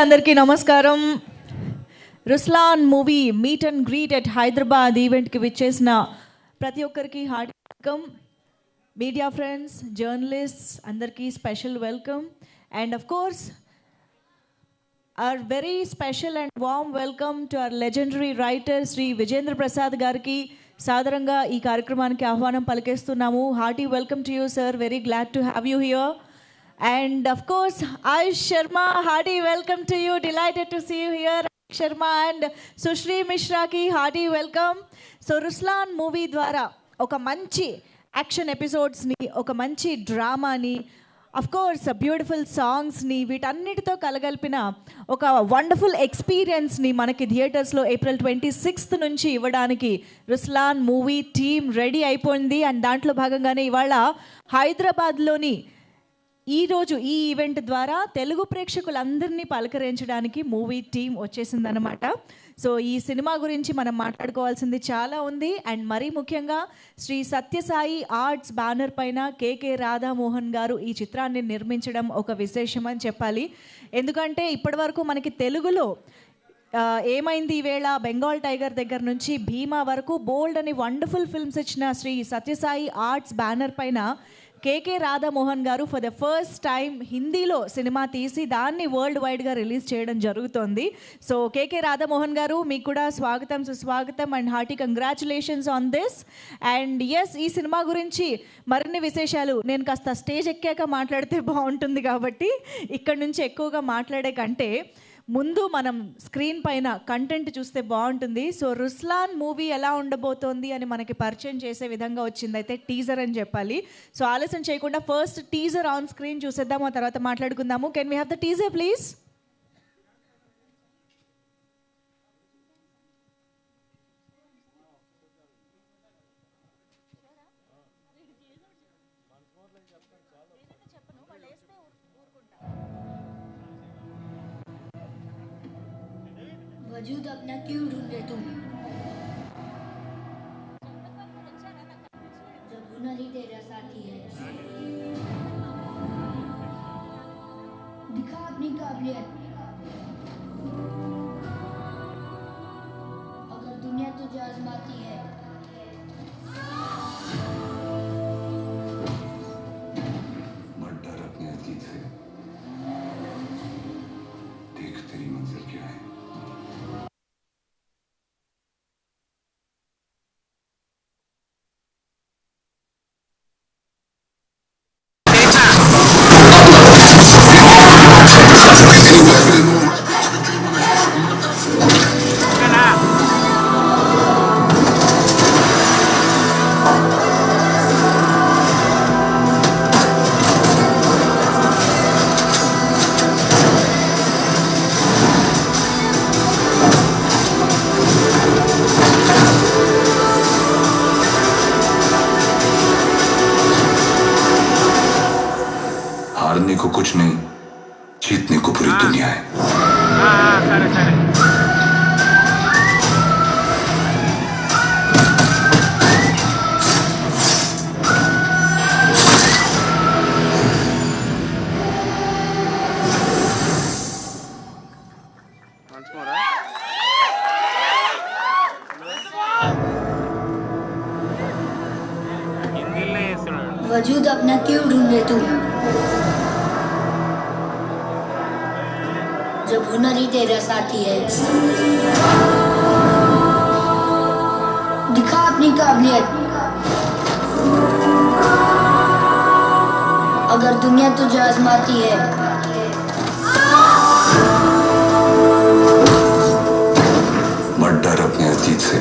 అందరికీ నమస్కారం. Ruslaan movie meet and greet at Hyderabad ఈవెంట్కి విచ్చేసిన ప్రతి ఒక్కరికి hearty welcome. Media friends, journalists అందరికీ special welcome. And of course our very special and warm welcome to our legendary writer Sri Vijayendra Prasad గారికి సాదరంగా ఈ కార్యక్రమానికి ఆహ్వానం పలికేస్తున్నాము. Hearty welcome to you sir, very glad to have you here. And of course, Ayush Sharma, hearty welcome to you. Delighted to see you here, Ayush Sharma. And Sushri Mishra ki hearty welcome. So Ruslan movie ద్వారా ఒక మంచి action ఎపిసోడ్స్ని, ఒక మంచి డ్రామాని, of course beautiful సాంగ్స్ని, వీటన్నిటితో కలగలిపిన ఒక wonderful ఎక్స్పీరియన్స్ని మనకి థియేటర్స్లో April 26th నుంచి ఇవ్వడానికి రుస్లాన్ మూవీ టీమ్ రెడీ అయిపోయింది. అండ్ దాంట్లో భాగంగానే ఇవాళ హైదరాబాద్లోని ఈరోజు ఈ ఈవెంట్ ద్వారా తెలుగు ప్రేక్షకులందరినీ పలకరించడానికి మూవీ టీం వచ్చేసిందనమాట. సో ఈ సినిమా గురించి మనం మాట్లాడుకోవాల్సింది చాలా ఉంది. అండ్ మరీ ముఖ్యంగా శ్రీ సత్యసాయి ఆర్ట్స్ బ్యానర్ పైన కేకే రాధామోహన్ గారు ఈ చిత్రాన్ని నిర్మించడం ఒక విశేషం అని చెప్పాలి. ఎందుకంటే ఇప్పటివరకు మనకి తెలుగులో ఏమైంది ఈవేళ, బెంగాల్ టైగర్ దగ్గర నుంచి భీమా వరకు బోల్డ్ అని వండర్ఫుల్ ఫిల్మ్స్ ఇచ్చిన శ్రీ సత్యసాయి ఆర్ట్స్ బ్యానర్ పైన కేకే రాధామోహన్ గారు ఫర్ ద ఫస్ట్ టైం హిందీలో సినిమా తీసి దాన్ని వరల్డ్ వైడ్గా రిలీజ్ చేయడం జరుగుతోంది. సో కేకే రాధామోహన్ గారు, మీకు కూడా స్వాగతం, సుస్వాగతం and hearty congratulations on this. And yes, ఈ సినిమా గురించి మరిన్ని విశేషాలు నేను కాస్త స్టేజ్ ఎక్కాక మాట్లాడితే బాగుంటుంది కాబట్టి ఇక్కడ నుంచి ఎక్కువగా మాట్లాడే కంటే ముందు మనం స్క్రీన్ పైన కంటెంట్ చూస్తే బాగుంటుంది. సో రుస్లాన్ మూవీ ఎలా ఉండబోతోంది అని మనకి పరిచయం చేసే విధంగా వచ్చింది అయితే టీజర్ అని చెప్పాలి. సో ఆలస్యం చేయకుండా ఫస్ట్ టీజర్ ఆన్ స్క్రీన్ చూసేద్దాము, ఆ తర్వాత మాట్లాడుకుందాము. Can we have the teaser please? वजूद अपना क्यों ढूंढे तुम, जब हुनर ही तेरा साथी है। दिखा अपनी काबिलियत, अगर दुनिया तुझे आजमाती है। मत डर अपने अतीत से, देख तेरी मंजिल क्या है। हारने को कुछ नहीं, जीतने को पूरी दुनिया है। वजूद अपना क्यों ढूंढे तुम, जब हुनर ही तेरा साथी है। दिखा अपनी काबिलियत, अगर दुनिया तुझे आजमाती है। मत डर अपने अतीत से,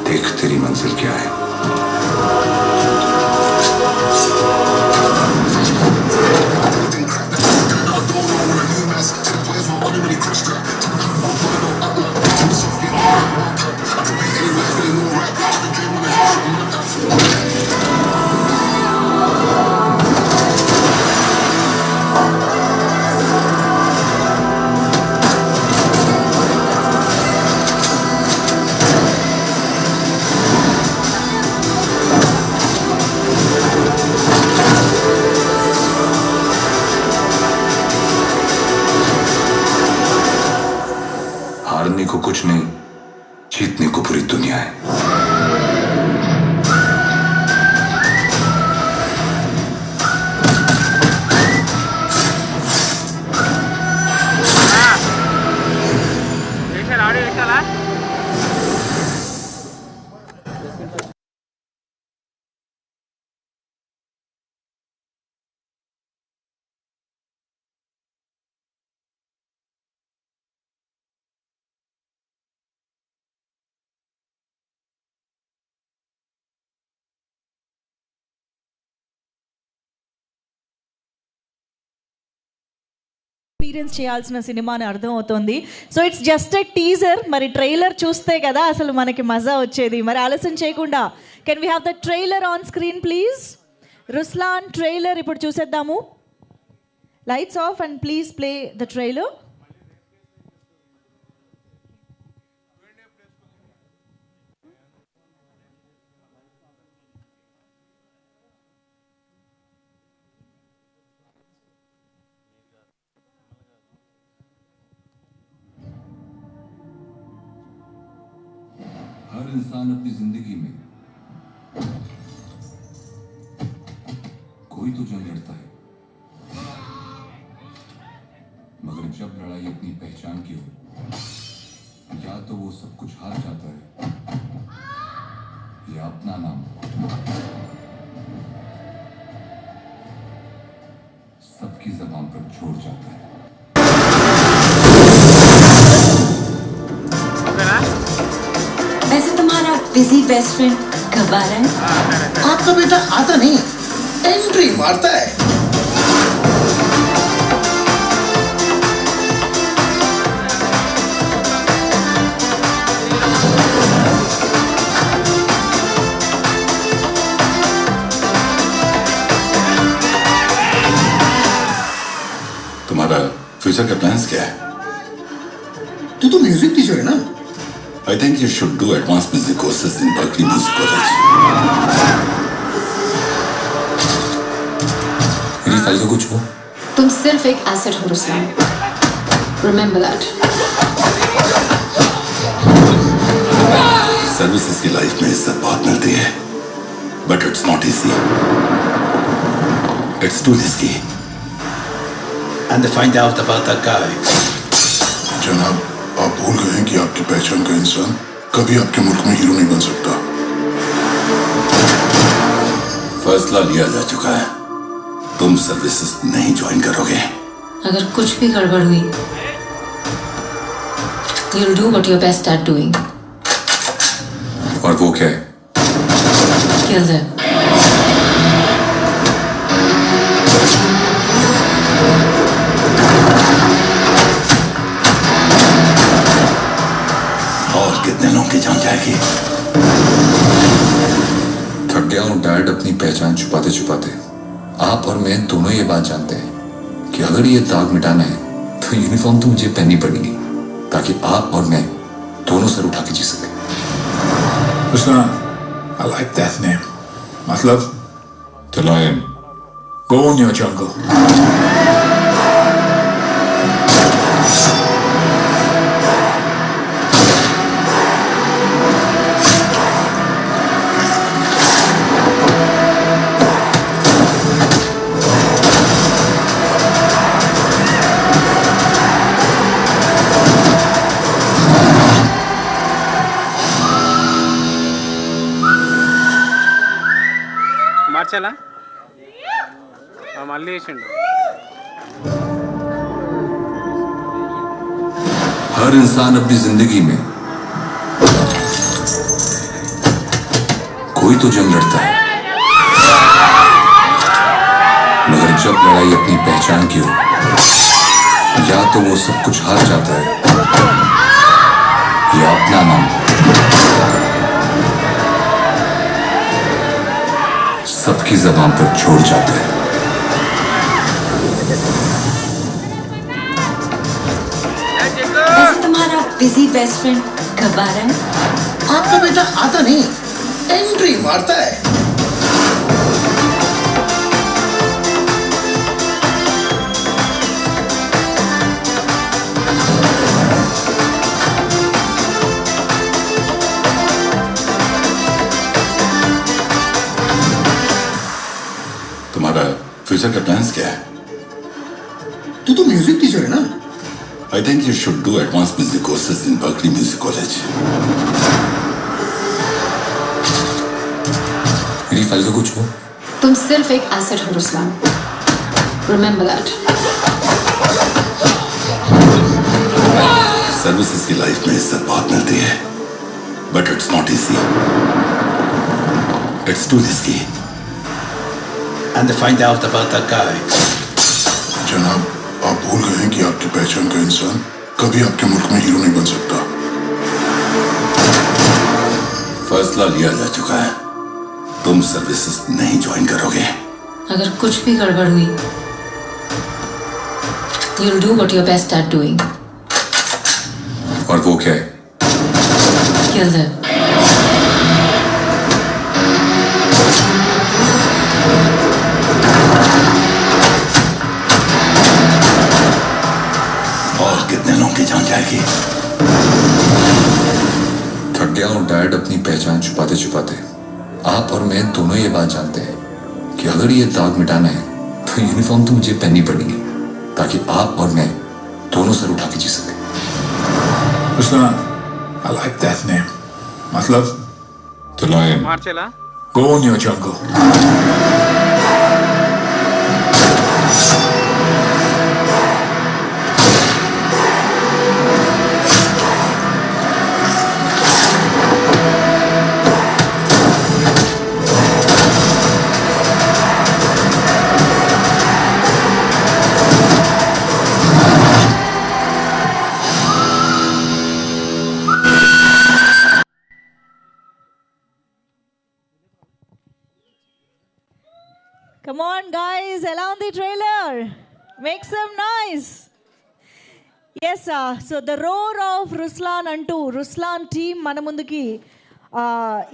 देख तेरी मंजिल क्या है। हारने को कुछ नहीं, जीतने को पूरी दुनिया है। ఎక్స్పీరియన్స్ చేయాల్సిన సినిమా అని అర్థమవుతుంది. So it's just a teaser. మరి ట్రైలర్ చూస్తే కదా అసలు మనకి మజా వచ్చేది. మరి ఆలస్యం చేయకుండా can we have the trailer on screen please? Ruslaan trailer ఇప్పుడు చూసేద్దాము. Lights off and please play the trailer. हर इंसान अपनी जिंदगी में कोई तो जंग लड़ता है, मगर जब लड़ाई अपनी पहचान की हो, या तो वो सब कुछ हार जाता है या अपना नाम सबकी जबान पर छोड़ जाता है। वैसे तुम्हारा बिजी बेस्ट फ्रेंड कब आ रहा है? आपका बेटा आता नहीं, एंट्री मारता है। तुम्हारा फ्यूचर का प्लान्स क्या है? तू तो म्यूजिक टीचर है ना? I think you should do advanced music courses in Berkeley Music College. मेरी फाइल को कुछ हो? तुम सिर्फ एक एसेट हो रुस्लान, रिमेम्बर दैट। सर्विसेज की लाइफ में इज्जत बहुत मिलती है, but it's not easy, it's to risky. And they find out about that guy. जनाब, आप भूल गए हैं कि आपकी पहचान का इंसान कभी आपके मुल्क में हीरो नहीं बन सकता। फैसला लिया जा चुका है, तुम सर्विसेज नहीं ज्वाइन करोगे। अगर कुछ भी गड़बड़ हुई, you'll do what you're best at doing. और वो क्या है? Kill them. और कितने लोगों की जान जाएगी? थक गया हूं डैड अपनी पहचान छुपाते छुपाते। आप और मैं दोनों ये बात जानते हैं कि अगर ये दाग मिटाना है तो यूनिफॉर्म तो मुझे पहननी पड़ेगी, ताकि आप और मैं दोनों सर उठा के जी सके। Ruslan, I like that name. मतलब? The lion. Go in your jungle. మార్చాలా మళ్ళీ వేసిండు. हर इंसान अपनी जिंदगी में कोई तो जंग लड़ता है, मगर जब लड़ाई अपनी पहचान की हो, या तो वो सब कुछ हार जाता है या अपना नाम सबकी जबान पर छोड़ जाता है। वैसे तुम्हारा बिजी बेस्ट फ्रेंड कब आ रहा है? आपका बेटा आता नहीं, एंट्री मारता है। फ्यूचर का प्लान्स क्या है? तू तो म्यूजिक टीचर है ना? I think you should do advanced music courses in Berkeley Music College. मेरी फाइल का कुछ हो? तुम सिर्फ एक एसेट हो रुस्लान, रिमेंबर दैट। सर्विसेज की लाइफ में इज्जत बहुत मिलती है, but it's not easy, it's to risky. And they find out about that guy. जनाब, आप भूल गए हैं कि आपकी पहचान का इंसान कभी आपके मुल्क में हीरो नहीं बन सकता। फैसला लिया जा चुका है, तुम सर्विसेज नहीं ज्वाइन करोगे। अगर कुछ भी गड़बड़ हुई, you'll do what you're best at doing. और वो क्या है? Kill them. और कितने लोगों की जान जाएगी? थक गया हूँ डैड अपनी पहचान छुपाते छुपाते। आप और मैं दोनों ये बात जानते हैं कि अगर ये दाग मिटाना है तो यूनिफॉर्म तो मुझे पहननी पड़ेगी, ताकि आप और मैं दोनों सर उठा के जी सके। Ruslan, I like that name. मतलब? The Lion. मार्चेला Go on your jungle. Come on, guys, allow the trailer. Make some noise. Yes, so the roar of Ruslan అంటూ రుస్లాన్ టీమ్ మన ముందుకి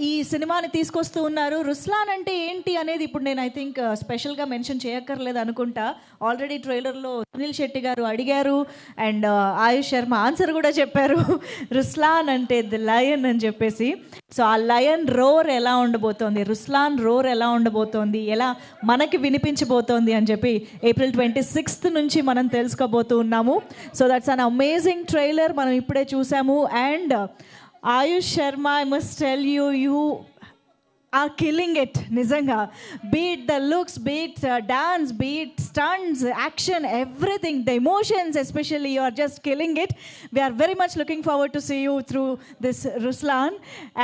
ఈ సినిమాని తీసుకొస్తూ ఉన్నారు. రుస్లాన్ అంటే ఏంటి అనేది ఇప్పుడు నేను ఐ థింక్ స్పెషల్గా మెన్షన్ చేయక్కర్లేదు అనుకుంటా. ఆల్రెడీ ట్రైలర్లో సునీల్ శెట్టి గారు అడిగారు అండ్ ఆయుష్ శర్మ ఆన్సర్ కూడా చెప్పారు, రుస్లాన్ అంటే ది లయన్ అని చెప్పేసి. సో ఆ లయన్ రోర్ ఎలా ఉండబోతోంది, రుస్లాన్ రోర్ ఎలా ఉండబోతోంది, ఎలా మనకి వినిపించబోతోంది అని చెప్పి April 26th నుంచి మనం తెలుసుకోబోతూ ఉన్నాము. So that's an amazing trailer మనం ఇప్పుడే చూసాము. And Ayush Sharma, I must tell you, you are killing it. నిజంగా be it the looks, be it dance, be it stunts, action, everything, the emotions especially, you are just killing it. We are very much looking forward to see you through this Ruslaan.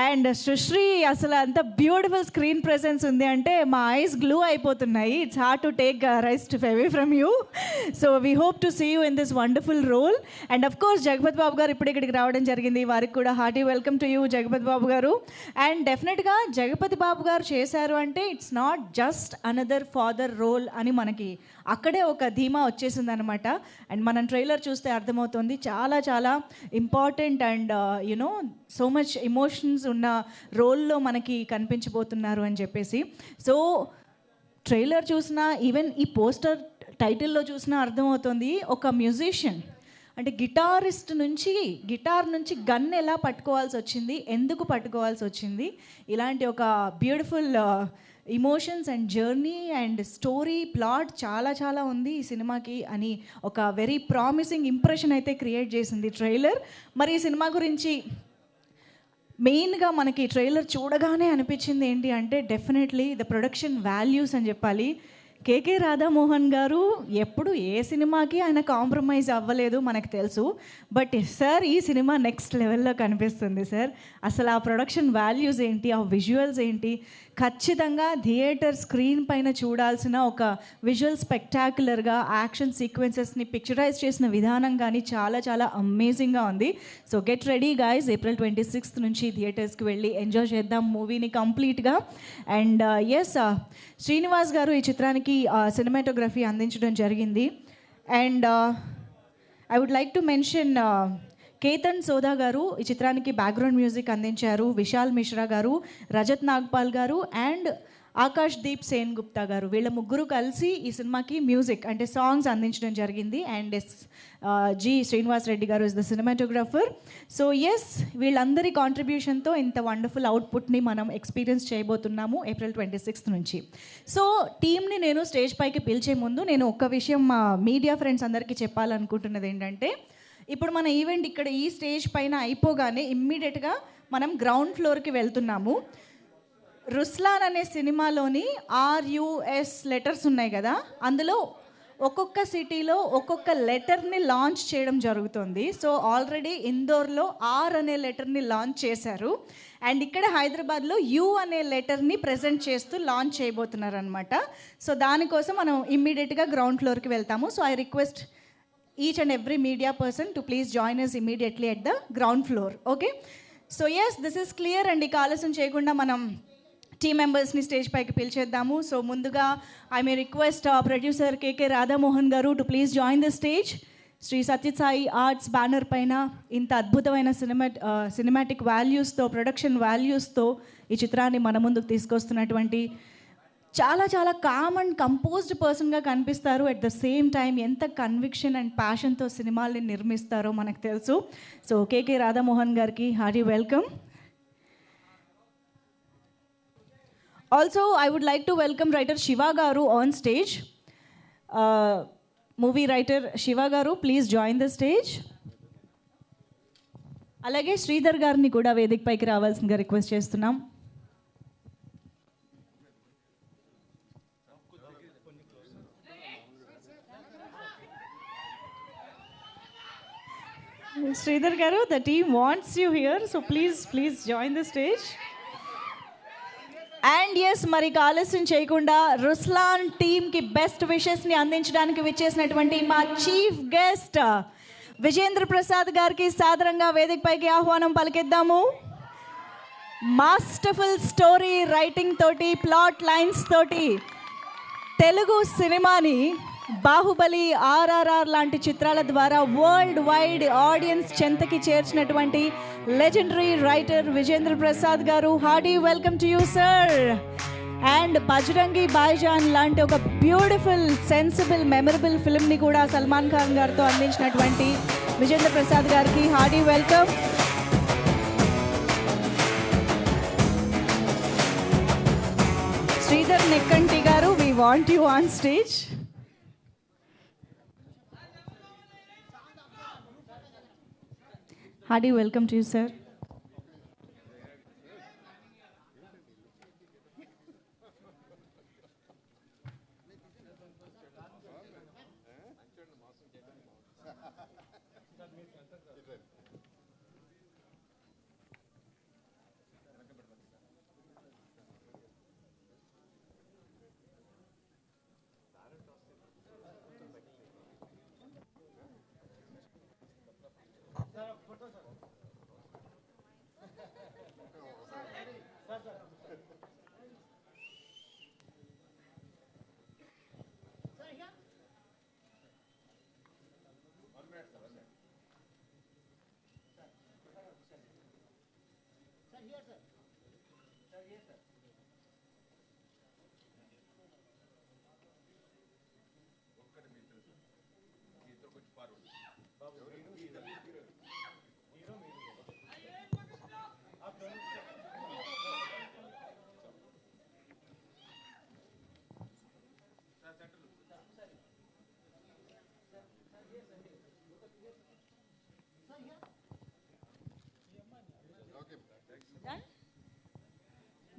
And Sushree, అసలు అంత beautiful screen presence ఉంది అంటే మా eyes glue అయిపోతున్నాయి. It's hard to take rest away from you. So we hope to see you in this wonderful role. And of course Jagapathi Babu garu ఇప్పుడు ఇక్కడికి రావడం జరిగింది. వారికి కూడా hearty welcome to you Jagapathi Babu garu. And డెఫినెట్గా జగపతి బాబు గారు చేశారు అంటే it's not just another father role అని మనకి అక్కడే ఒక ధీమా వచ్చేసింది అనమాట. అండ్ మనం ట్రైలర్ చూస్తే అర్థమవుతుంది చాలా చాలా important and you know so much emotions ఉన్న రోల్లో మనకి కనిపించబోతున్నారు అని చెప్పేసి. సో ట్రైలర్ చూసినా, ఈవెన్ ఈ పోస్టర్ టైటిల్లో చూసినా అర్థమవుతుంది ఒక మ్యూజిషియన్ అంటే గిటార్ నుంచి గన్ ఎలా పట్టుకోవాల్సి వచ్చింది, ఎందుకు పట్టుకోవాల్సి వచ్చింది, ఇలాంటి ఒక beautiful emotions and journey and story plot చాలా చాలా ఉంది ఈ సినిమాకి అని ఒక వెరీ ప్రామిసింగ్ ఇంప్రెషన్ అయితే క్రియేట్ చేసింది ట్రైలర్. మరి ఈ సినిమా గురించి మెయిన్గా మనకి ట్రైలర్ చూడగానే అనిపించింది ఏంటి అంటే డెఫినెట్లీ ద ప్రొడక్షన్ వాల్యూస్ అని చెప్పాలి. కేకే రాధామోహన్ గారు ఎప్పుడు ఏ సినిమాకి ఆయన కాంప్రమైజ్ అవ్వలేదు మనకు తెలుసు. బట్ సార్ ఈ సినిమా నెక్స్ట్ లెవెల్లో కనిపిస్తుంది సార్. అసలు ఆ ప్రొడక్షన్ వాల్యూస్ ఏంటి, ఆ విజువల్స్ ఏంటి, ఖచ్చితంగా థియేటర్ స్క్రీన్ పైన చూడాల్సిన ఒక విజువల్ స్పెక్టాక్యులర్గా యాక్షన్ సీక్వెన్సెస్ని పిక్చరైజ్ చేసిన విధానం కానీ చాలా చాలా అమేజింగ్గా ఉంది. So get ready guys, April 26th నుంచి థియేటర్స్కి వెళ్ళి ఎంజాయ్ చేద్దాం మూవీని కంప్లీట్గా. అండ్ ఎస్, శ్రీనివాస్ గారు ఈ చిత్రానికి సినిమాటోగ్రఫీ అందించడం జరిగింది. And I would like to mention Ketan Sodha garu ఈ చిత్రానికి బ్యాక్గ్రౌండ్ మ్యూజిక్ అందించారు. విశాల్ మిశ్రా గారు, రజత్ నాగ్పాల్ గారు అండ్ ఆకాష్ దీప్ సేన్ గుప్తా గారు, వీళ్ళ ముగ్గురు కలిసి ఈ సినిమాకి మ్యూజిక్ అంటే సాంగ్స్ అందించడం జరిగింది. And G Srinivas Reddy garu is the cinematographer. So yes, వీళ్ళందరి కాంట్రిబ్యూషన్తో ఇంత వండర్ఫుల్ అవుట్పుట్ని మనం ఎక్స్పీరియన్స్ చేయబోతున్నాము April 26th నుంచి. సో టీమ్ని నేను స్టేజ్ పైకి పిలిచే ముందు నేను ఒక్క విషయం మా మీడియా ఫ్రెండ్స్ అందరికీ చెప్పాలనుకుంటున్నది ఏంటంటే, ఇప్పుడు మన ఈవెంట్ ఇక్కడ ఈ స్టేజ్ పైన అయిపోగానే ఇమ్మీడియట్గా మనం గ్రౌండ్ ఫ్లోర్కి వెళ్తున్నాము. రుస్లాన్ అనే సినిమాలోని RUS లెటర్స్ ఉన్నాయి కదా, అందులో ఒక్కొక్క సిటీలో ఒక్కొక్క లెటర్ని లాంచ్ చేయడం జరుగుతుంది. సో ఆల్రెడీ ఇందోర్లో R అనే లెటర్ని లాంచ్ చేశారు. అండ్ ఇక్కడ హైదరాబాద్లో U అనే లెటర్ని ప్రజెంట్ చేస్తూ లాంచ్ చేయబోతున్నారు అనమాట. సో దానికోసం మనం ఇమ్మీడియట్గా గ్రౌండ్ ఫ్లోర్కి వెళ్తాము. So I request each and every media person to please join us immediately at the ground floor. Okay, so yes, this is clear. And ఇక ఆలస్యం చేయకుండా మనం టీమ్ మెంబర్స్ని స్టేజ్ పైకి పిలిచేద్దాము. సో ముందుగా I may request producer KK Radhamohan garu to please join the stage. Shri Sathyasai arts banner పైన ఇంత అద్భుతమైన సినిమాటిక్ వాల్యూస్తో, ప్రొడక్షన్ వాల్యూస్తో ఈ చిత్రాన్ని మన ముందుకు తీసుకొస్తున్నటువంటి చాలా చాలా కామ్ అండ్ కంపోజ్డ్ పర్సన్గా కనిపిస్తారు. అట్ ద సేమ్ టైం ఎంత కన్విక్షన్ అండ్ ప్యాషన్తో సినిమాల్ని నిర్మిస్తారో మనకు తెలుసు. సో KK రాధామోహన్ గారికి hearty welcome. Also, I would like to welcome writer Shiva Garu on stage. Movie writer Shiva Garu, please join the stage. అలాగే శ్రీధర్ గారిని కూడా వేదిక పైకి రావాల్సిందిగా రిక్వెస్ట్ చేస్తున్నాం. శ్రీధర్ గారు, the team wants you here, so please join the stage. And yes, మరి ఆలస్యం చేయకుండా రుస్లాన్ టీమ్కి బెస్ట్ విషెస్ని అందించడానికి విచ్చేసినటువంటి మా చీఫ్ గెస్ట్ విజేంద్ర ప్రసాద్ గారికి సాదరంగా వేదికపైకి ఆహ్వానం పలికిద్దాము. మాస్టర్ఫుల్ స్టోరీ రైటింగ్ తోటి, ప్లాట్ లైన్స్ తోటి తెలుగు సినిమాని బాహుబలి, RRR లాంటి చిత్రాల ద్వారా వరల్డ్ వైడ్ ఆడియన్స్ చెంతకి చేర్చినటువంటి legendary writer Vijayendra Prasad garu, hearty welcome to you sir. And Bajrangi Bhaijaan లాంటి ఒక బ్యూటిఫుల్, సెన్సిబుల్, మెమరబుల్ ఫిల్మ్ని కూడా సల్మాన్ ఖాన్ గారితో అందించినటువంటి విజేంద్ర ప్రసాద్ గారికి Hardy welcome. Sridhar Nekkanti garu, we want you on stage. Hearty welcome to you, sir.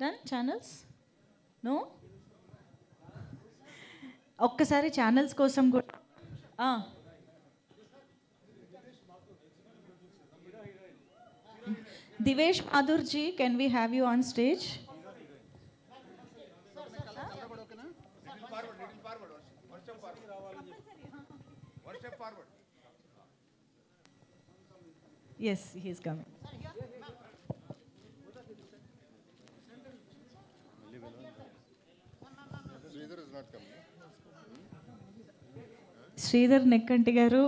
Done? Channels? No? ఒక్కసారి ఛానల్స్ కోసం కూడా Divesh Madhur ji, can we have you on stage? Yes, he is coming. Sridhar Nekkanti garu,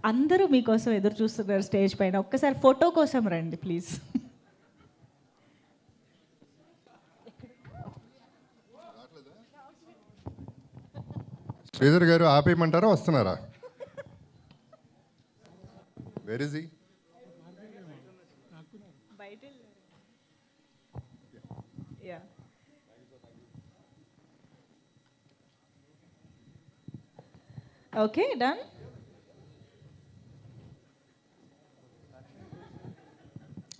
అందరూ మీకోసం ఎదురు చూస్తున్నారు స్టేజ్ పైన. ఒక్కసారి ఫోటో కోసం రండి ప్లీజ్. శ్రీధర్ గారు ఆపేయమంటారా వస్తున్నారా? Where is he? Okay, done.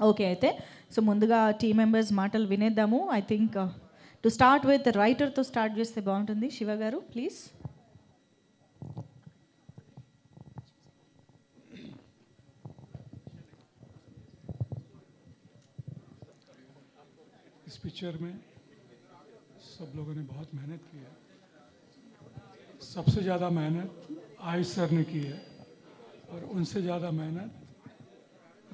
Okay, అయితే సో ముందుగా టీం మెంబర్స్ మాటలు వినేద్దాము. I think to start with రైటర్తో స్టార్ట్ చేస్తే బాగుంటుంది. శివ గారు ప్లీజ్. इस पिक्चर में सब लोगों ने बहुत मेहनत की है. सबसे ज़्यादा मेहनत आयुष सर ने की है और उनसे ज़्यादा मेहनत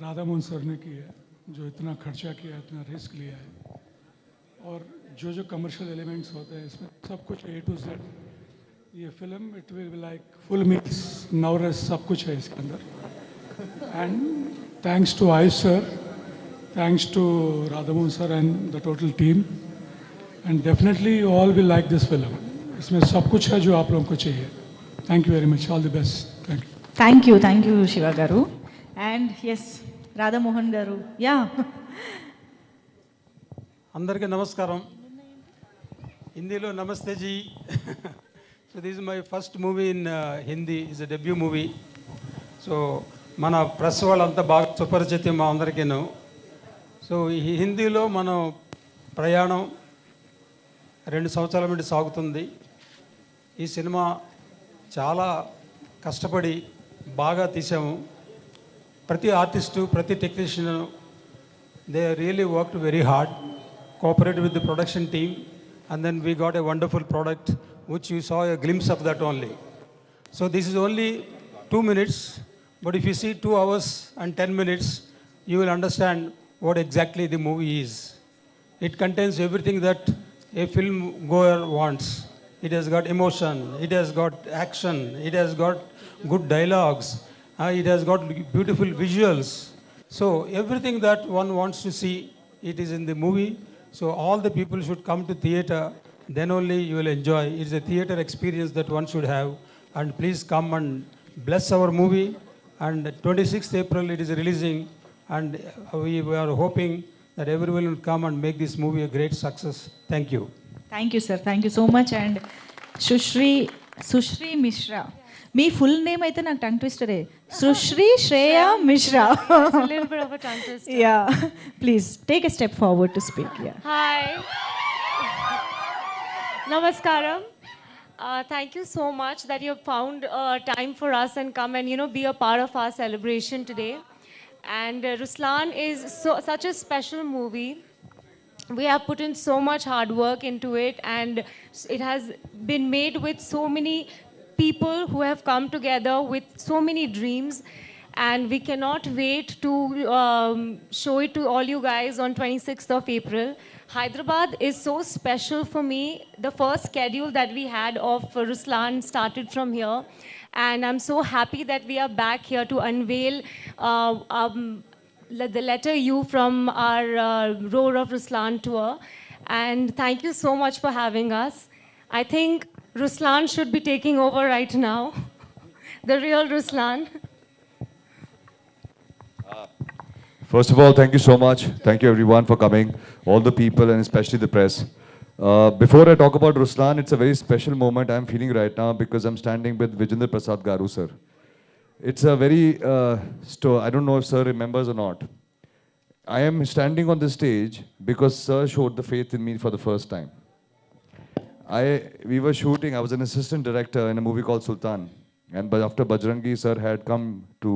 राधा मोहन सर ने की है, जो इतना खर्चा किया, इतना रिस्क लिया है. और जो जो कमर्शियल एलिमेंट्स होते हैं इसमें सब कुछ A to Z. ये film it will be like full meals नवरस सब कुछ है इसके अंदर. And thanks to Ayush sir, thanks to Radhamohan sir and the total team, and definitely you all will like this film. इसमें सब कुछ है जो आप लोगों को चाहिए. Thank you very much. All the best. Thank you. Thank you Shiva garu. And yes Radha Mohan గారు. యా, అందరికీ నమస్కారం. హిందీలో నమస్తే జీ. So this is my first movie in Hindi, is a debut movie. So మన ప్రెస్ వాళ్ళంతా బాగా సుపరిచితం మా అందరికీను. సో ఈ హిందీలో మనం ప్రయాణం 2 సంవత్సరాల నుండి సాగుతుంది. ఈ సినిమా చాలా కష్టపడి బాగా తీసాము. ప్రతి ఆర్టిస్టు, ప్రతి technician, they really worked very hard, cooperate with the production team, and then we got a wonderful product which you saw a glimpse of that only. So this is only 2 minutes, but if you see 2 hours and 10 minutes, you will understand what exactly the movie is. It contains everything that a film goer wants. It has got emotion, it has got action, it has got good dialogues, it has got beautiful visuals. So everything that one wants to see, it is in the movie. So all the people should come to theater, then only you will enjoy. It's a theater experience that one should have. And please come and bless our movie. And 26th April it is releasing, and we are hoping that everyone will come and make this movie a great success. Thank you. Thank you sir, thank you so much. And Sushri Mishra, మీ full name అయితే నాకు tongue ట్విస్టరే, Sushri Shreya Mishra. Ya, please take a step forward to speak. Ya, hi, నమస్కారం. Thank you so much that you have found time for us and come and be a part of our celebration today. And Ruslan is such a special movie. We have put in so much hard work into it, and it has been made with so many people who have come together with so many dreams. And we cannot wait to show it to all you guys on 26th of April. Hyderabad is so special for me. The first schedule that we had of Ruslan started from here. And I'm so happy that we are back here to unveil the letter U from our Roar of Ruslan tour. And thank you so much for having us. I think Ruslan should be taking over right now. The real Ruslan. First of all, thank you so much. Thank you everyone for coming, all the people and especially the press. Before I talk about Ruslan, it's a very special moment I'm feeling right now because I'm standing with Vijender Prasad Garu, sir. It's a very, I don't know if sir remembers or not. I am standing on this stage because sir showed the faith in me for the first time. We were shooting, I was an assistant director in a movie called Sultan. And after Bajrangi, sir had come to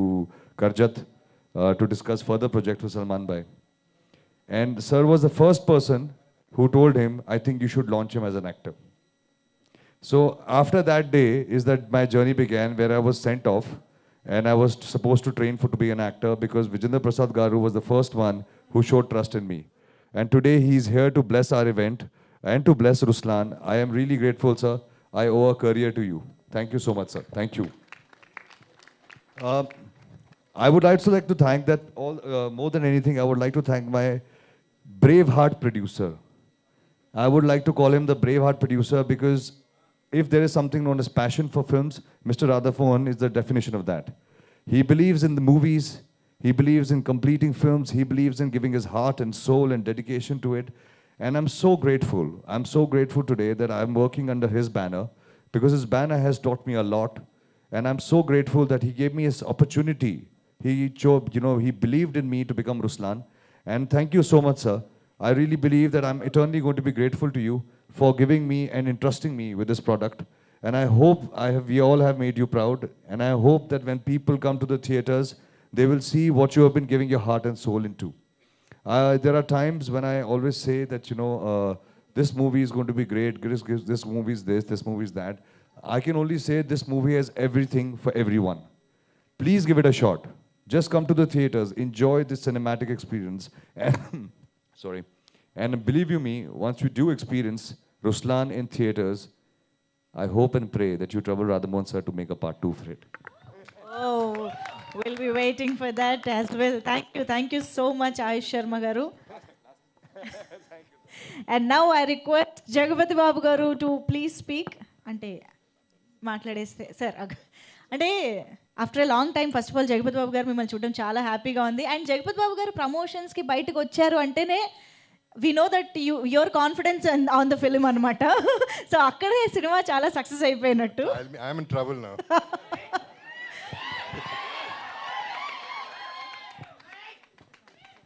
Karjat to discuss further project with Salman Bhai. And sir was the first person who told him, I think you should launch him as an actor. So after that day is that my journey began, where I was sent off and I was supposed to train to be an actor because Vijender Prasad Garu was the first one who showed trust in me. And today he is here to bless our event and to bless Ruslan. I am really grateful, sir. I owe a career to you. Thank you so much, sir. Thank you. I would also like to thank that more than anything, I would like to thank my brave heart producer. I would like to call him the brave heart producer because if there is something known as passion for films, Mr. Radhamohan is the definition of that. He believes in the movies, he believes in completing films, he believes in giving his heart and soul and dedication to it. And I'm so grateful. I'm so grateful today that I'm working under his banner, because his banner has taught me a lot. And I'm so grateful that he gave me his opportunity. He believed in me to become Ruslan. And thank you so much, sir. I really believe that I'm eternally going to be grateful to you for giving me and entrusting me with this product. And I hope we all have made you proud. And I hope that when people come to the theaters, they will see what you have been giving your heart and soul into. There are times when I always say that, this movie is going to be great, this movie is this movie is that. I can only say this movie has everything for everyone. Please give it a shot. Just come to the theaters, enjoy this cinematic experience. And sorry. And believe you me, once you do experience Ruslan in theaters, I hope and pray that you trouble Radhamohan sir to make a part 2 for it. Oh, we'll be waiting for that as well. Thank you so much, Ayush Sharma garu. And now I request Jagapati Babu garu to please speak. Ante మాట్లాడేస్తే sir అంటే after a long time first of all Jagapathi Babu garu మిమ్మల్ని చూడడం చాలా హ్యాపీగా ఉంది. And Jagapathi Babu గారు ప్రమోషన్స్కి బయటకు వచ్చారు అంటేనే we know that your confidence on the film అనమాట. సో అక్కడే సినిమా చాలా సక్సెస్ అయిపోయినట్టు. I'm in trouble now.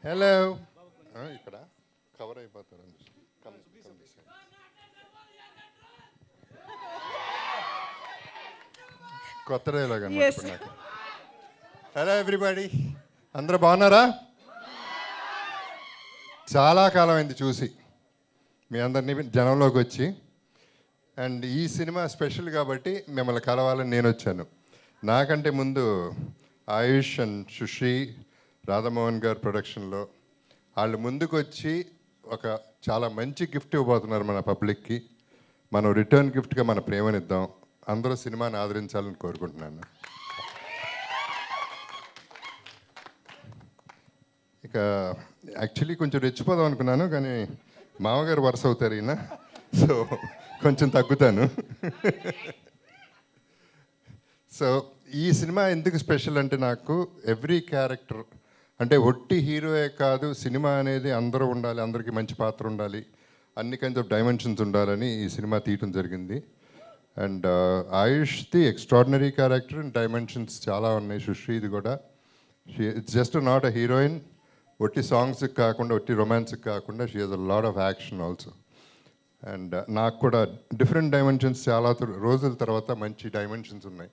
Hello, ఇక్కడ కవర్ అయిపోతారు. కొత్త డైలాగ్ అన్నమాట. హలో ఎవ్రీబడి, అందరూ బాగున్నారా? చాలా కాలం అయింది చూసి మీ అందరినీ జనంలోకి వచ్చి. అండ్ ఈ సినిమా స్పెషల్ కాబట్టి మిమ్మల్ని కలవాలని నేను వచ్చాను. నాకంటే ముందు ఆయుష్ అండ్ సుశ్రీ రాధామోహన్ గారు ప్రొడక్షన్లో వాళ్ళు ముందుకు వచ్చి ఒక చాలా మంచి గిఫ్ట్ ఇవ్వబోతున్నారు మన పబ్లిక్కి. మనం రిటర్న్ గిఫ్ట్గా మన ప్రేమనిద్దాం. అందరూ సినిమాని ఆదరించాలని కోరుకుంటున్నాను. ఇక యాక్చువల్లీ కొంచెం రెచ్చిపోదాం అనుకున్నాను, కానీ మామగారు వరుస అవుతారు ఈయన, సో కొంచెం తగ్గుతాను. సో ఈ సినిమా ఎందుకు స్పెషల్ అంటే, నాకు ఎవ్రీ క్యారెక్టర్ అంటే ఒట్టి హీరోయే కాదు, సినిమా అనేది అందరూ ఉండాలి, అందరికీ మంచి పాత్ర ఉండాలి, అన్ని కైండ్స్ ఆఫ్ డైమెన్షన్స్ ఉండాలని ఈ సినిమా తీయటం జరిగింది. అండ్ ఆయుష్ది ఎక్స్ట్రాడినరీ క్యారెక్టర్ అండ్ డైమెన్షన్స్ చాలా ఉన్నాయి. సుశ్రీది కూడా it's just not a heroine. ఒట్టి సాంగ్స్కి కాకుండా, ఒట్టి రొమాన్స్కి కాకుండా she has a lot of action also. And నాకు కూడా డిఫరెంట్ డైమెన్షన్స్ చాలా రోజుల తర్వాత మంచి డైమెన్షన్స్ ఉన్నాయి.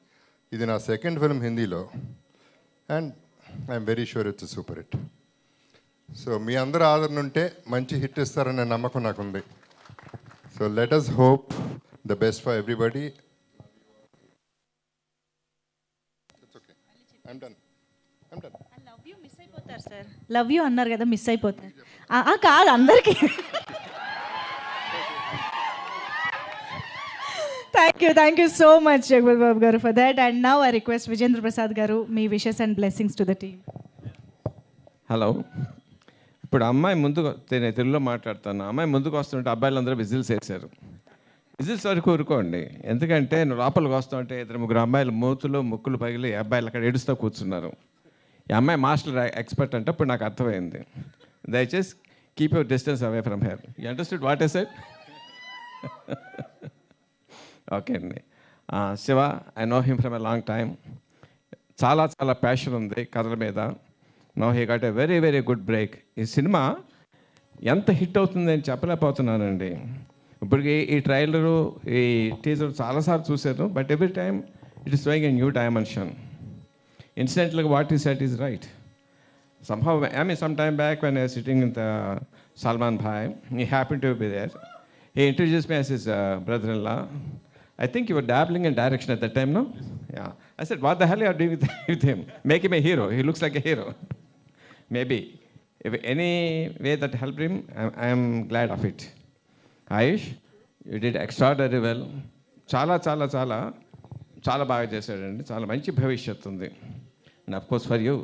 ఇది నా సెకండ్ ఫిల్మ్ హిందీలో, and I'm very sure it's super hit. So మీ అందరూ ఆదరణ ఉంటే మంచి హిట్ ఇస్తారనే నమ్మకం నాకుంది. So let us hope the best for everybody. It's okay. I'm done. Love you miss అయిపోతారు సార్. లవ్ యూ అన్నారు కదా, మిస్ అయిపోతారు. కాదు అందరికీ. Thank you so much Jagapathi Babu garu for that. And now I request Vijayendra Prasad garu, మీ wishes and blessings to the team. Hello, ఇప్పుడు అమ్మాయి ముందుకు నేను తెలుగులో మాట్లాడుతాను. అమ్మాయి ముందుకు వస్తుంటే అబ్బాయిలందరూ విజిల్స్ వేశారు. విజిల్స్ వరకు ఊరుకోండి, ఎందుకంటే నువ్వు లోపలికి వస్తుంటే 2-3 అమ్మాయిలు మూతులు ముక్కులు పగిలి అబ్బాయిలు అక్కడ ఏడుస్తూ కూర్చున్నారు. ఈ అమ్మాయి మాస్టర్ ఎక్స్పర్ట్ అంటే ఇప్పుడు నాకు అర్థమైంది. దయచేసి keep your distance away from her. You understood what I said? Okay అండి. Shiva, I know him from a long time. చాలా చాలా ప్యాషన్ ఉంది కథల మీద. No he got a very very good break. ఈ సినిమా ఎంత హిట్ అవుతుంది అని చెప్పలేకపోతున్నానండి. ఇప్పటికి ఈ ట్రైలరు, ఈ టీజర్ చాలాసార్లు చూశాను, but every time it is showing a new dimension. Incidentally, what he said is right. Somehow, I mean, some time back when I was sitting in the Salman Bhai, he happened to be there. He introduced me as his brother-in-law. I think you were dabbling in direction at that time, no? Yeah. I said, what the hell are you doing with him? Make him a hero. He looks like a hero. Maybe. If any way that helped him, I am glad of it. Ayush, you did extraordinarily well. చాలా చాలా చాలా చాలా బాగా చేశాడండి. చాలా మంచి భవిష్యత్తు ఉంది. And of course for you,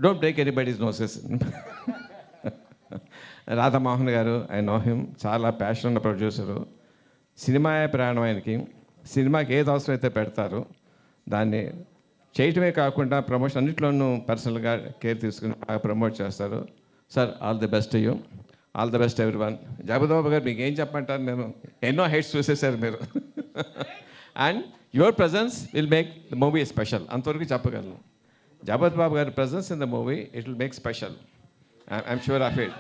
don't break anybody's noses. Radha Mohan గారు, ఐ నో హిమ్, చాలా ప్యాషన్ ఉన్న ప్రొడ్యూసరు. సినిమాయే ప్రాణం ఆయనకి. సినిమాకి ఏది అవసరమైతే పెడతారు, దాన్ని చేయటమే కాకుండా ప్రమోషన్ అన్నింటిలోనూ పర్సనల్గా కేర్ తీసుకుని బాగా ప్రమోట్ చేస్తారు. Sir, all the best you, all the best everyone. Jagapathi Babu garu మీకు ఏం చెప్పంటారు, నేను ఎన్నో హైట్స్ చూసేసారు మీరు. And your presence will make the movie special, అంతవరకు చెప్పగలను. జగపతిబాబు గారి presence in the movie it will make special. I'm sure of it.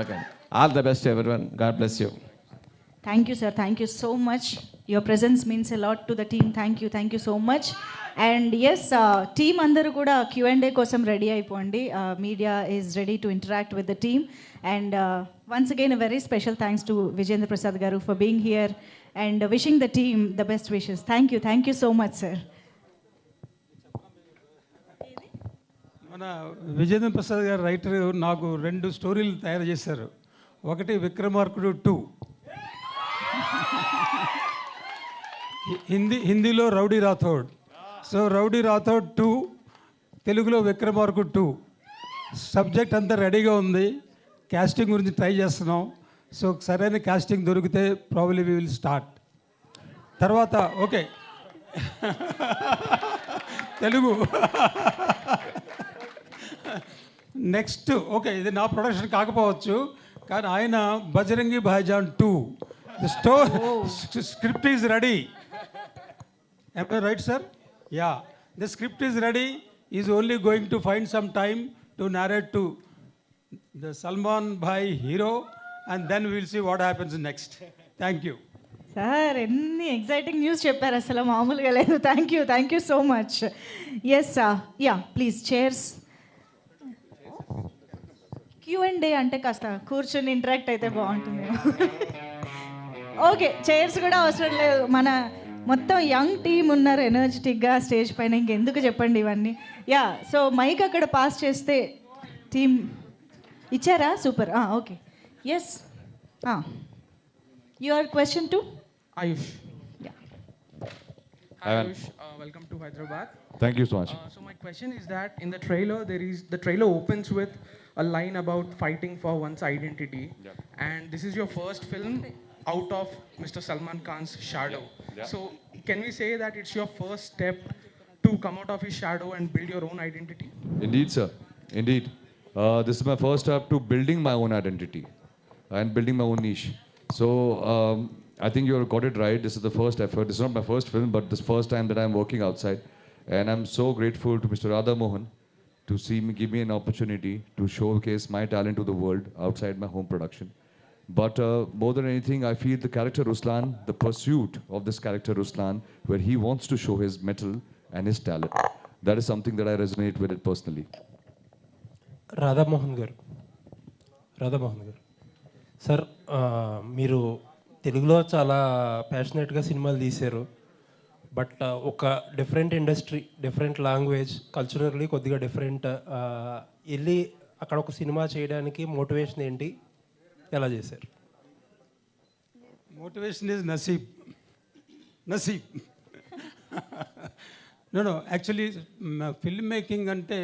Okay, all the best everyone. God bless you. Thank you, sir. Thank you so much. Your presence means a lot to the team. Thank you so much. And yes, team andaru kuda Q&A kosam ready అయిపోండి. Media is ready to interact with the team. And once again, a very special thanks to Vijayendra Prasad garu for being here and wishing the team the best wishes. Thank you so much, sir. మన విజయేంద్ర ప్రసాద్ గారు writer నాకు 2 స్టోరీలు తయారు చేశారు. ఒకటి విక్రమార్కుడు 2, హిందీలో rowdy Rathod. So rowdy Rathod 2, తెలుగులో విక్రమార్కుడు 2. Subject అంతా రెడీగా ఉంది, కాస్టింగ్ గురించి ట్రై చేస్తున్నాం. సో సరైన కాస్టింగ్ దొరికితే ప్రాబబ్లీ వి విల్ స్టార్ట్. తర్వాత ఓకే తెలుగు నెక్స్ట్ ఓకే, ఇది నా ప్రొడక్షన్ కాకపోవచ్చు, కానీ ఆయన Bajrangi Bhaijaan 2, the script is ready. Am I right, sir? Yeah, the script is ready. He's only going to find some time to narrate to the Salman Bhai hero, and then we will see what happens next. Thank you. Sir, ఎన్ని exciting news చెప్పారు, అసలు మామూలుగా లేదు. Thank you so much. Yes, ya please chairs. Q&A అంటే కాస్త కూర్చొని interact అయితే బాగుంటుంది. ఓకే, చైర్స్ కూడా అవసరం లేదు. మన మొత్తం యంగ్ టీమ్ ఉన్నారు ఎనర్జెటిక్గా స్టేజ్ పైన, ఇంకెందుకు చెప్పండి ఇవన్నీ. యా, సో మైక్ అక్కడ పాస్ చేస్తే టీమ్ ఇచ్చారా? Super. Okay, yes, your question to Ayush. Yeah. Hi Ayush, welcome to Hyderabad. Thank you so much. So my question is that in the trailer, the trailer opens with a line about fighting for one's identity, and this is your first film out of Mr. Salman Khan's shadow. So can we say that it's your first step to come out of his shadow and build your own identity? Indeed, sir. Indeed. This is my first step to building my own identity and building my own niche. So I think you got it right. This is the first effort. This is not my first film, but this first time that I'm working outside. And I'm so grateful to Mr. Radha Mohan to give me an opportunity to showcase my talent to the world outside my home production. But more than anything, I feel the character Ruslan, the pursuit of this character Ruslan, where he wants to show his mettle and his talent, that is something that I resonate with it personally. Radha Mohan garu, sir, మీరు తెలుగులో చాలా ప్యాషనేట్గా సినిమాలు తీశారు. But ఒక different industry, different language, culturally కొద్దిగా different, వెళ్ళి అక్కడ ఒక సినిమా చేయడానికి మోటివేషన్ ఏంటి, ఎలా చేశారు? మోటివేషన్ ఈజ్ నసీబ్. నో యాక్చువల్లీ ఫిల్మ్ మేకింగ్ అంటే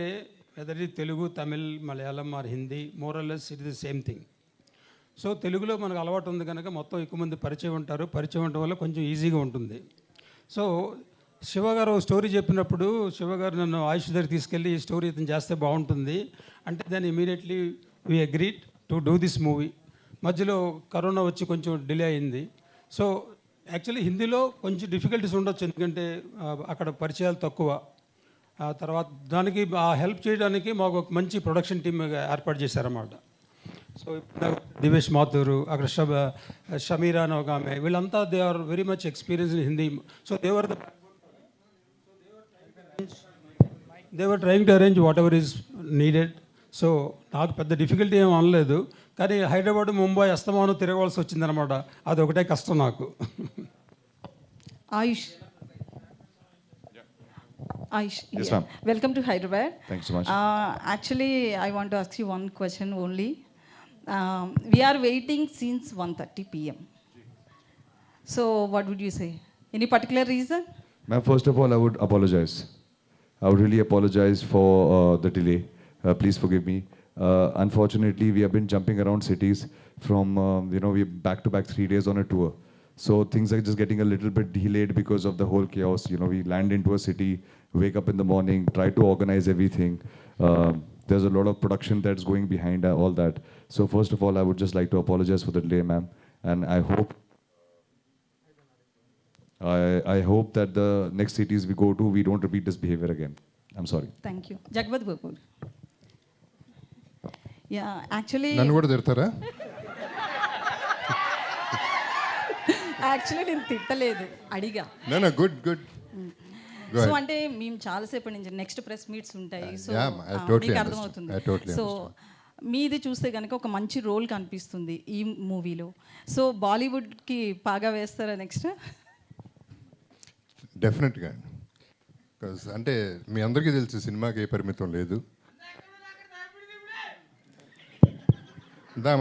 వెదర్ ఇది Telugu, Tamil, Malayalam or Hindi, more or less it is the same thing. So తెలుగులో మనకు అలవాటు ఉంది కనుక మొత్తం ఎక్కువ మంది పరిచయం ఉంటారు. పరిచయం ఉండటం వల్ల కొంచెం ఈజీగా ఉంటుంది. సో శివగారు స్టోరీ చెప్పినప్పుడు శివగారు నన్ను ఆయుష్ దగ్గర తీసుకెళ్ళి ఈ స్టోరీ ఇతను చేస్తే బాగుంటుంది అంటే, దాన్ని immediately we agreed to do this movie. మధ్యలో కరోనా వచ్చి కొంచెం డిలే అయింది. సో యాక్చువల్లీ హిందీలో కొంచెం డిఫికల్టీస్ ఉండొచ్చు, ఎందుకంటే అక్కడ పరిచయాలు తక్కువ. తర్వాత దానికి హెల్ప్ చేయడానికి మాకు ఒక మంచి ప్రొడక్షన్ టీమ్ ఏర్పాటు చేశారన్నమాట. సో దివేష్ మాథూరు, అక్కడ షమీరా అని ఒక ఆమె, వీళ్ళంతా they are very much experience in Hindi. So they were trying to arrange whatever is needed. So నాకు పెద్ద డిఫికల్టీ ఏం అనలేదు, కానీ హైదరాబాద్, ముంబై అస్తమానం తిరగవలసి వచ్చిందనమాట. అది ఒకటే కష్టం నాకు. Ayush. Ayush, yes, yeah. Welcome to Hyderabad. Thanks so much. Actually, I want to ask you one question only. We are waiting since 1:30 p.m. So, what would you say? Any particular reason? Ma'am, first of all, I would apologize. I would really apologize for the delay. Please forgive me. Unfortunately, we have been jumping around cities. from we back to back 3 days on a tour. So things are just getting a little bit delayed because of the whole chaos. We land into a city, wake up in the morning, try to organize everything. There's a lot of production that's going behind all that. So first of all, I would just like to apologize for the delay, ma'am. And I hope that the next cities we go to, we don't repeat this behavior again. I'm sorry. Thank you. Jagpat Babu. Yeah, actually... నన్ను కూడా తిడతారా? Actually నేను తిట్టలేదు, అడిగా. No, good. So అంటే మేము చాలాసేపటి నుంచి next press meets ఉంటాయి, సో మీకు అర్థమవుతుంది. సో మీది చూస్తే కనుక ఒక మంచి రోల్ కనిపిస్తుంది ఈ మూవీలో. సో బాలీవుడ్కి పాగా వేస్తారా నెక్స్ట్? డెఫినెట్గా. బికాజ్ అంటే మీ అందరికీ తెలుసు సినిమాకి ఏ పరిమితం లేదు.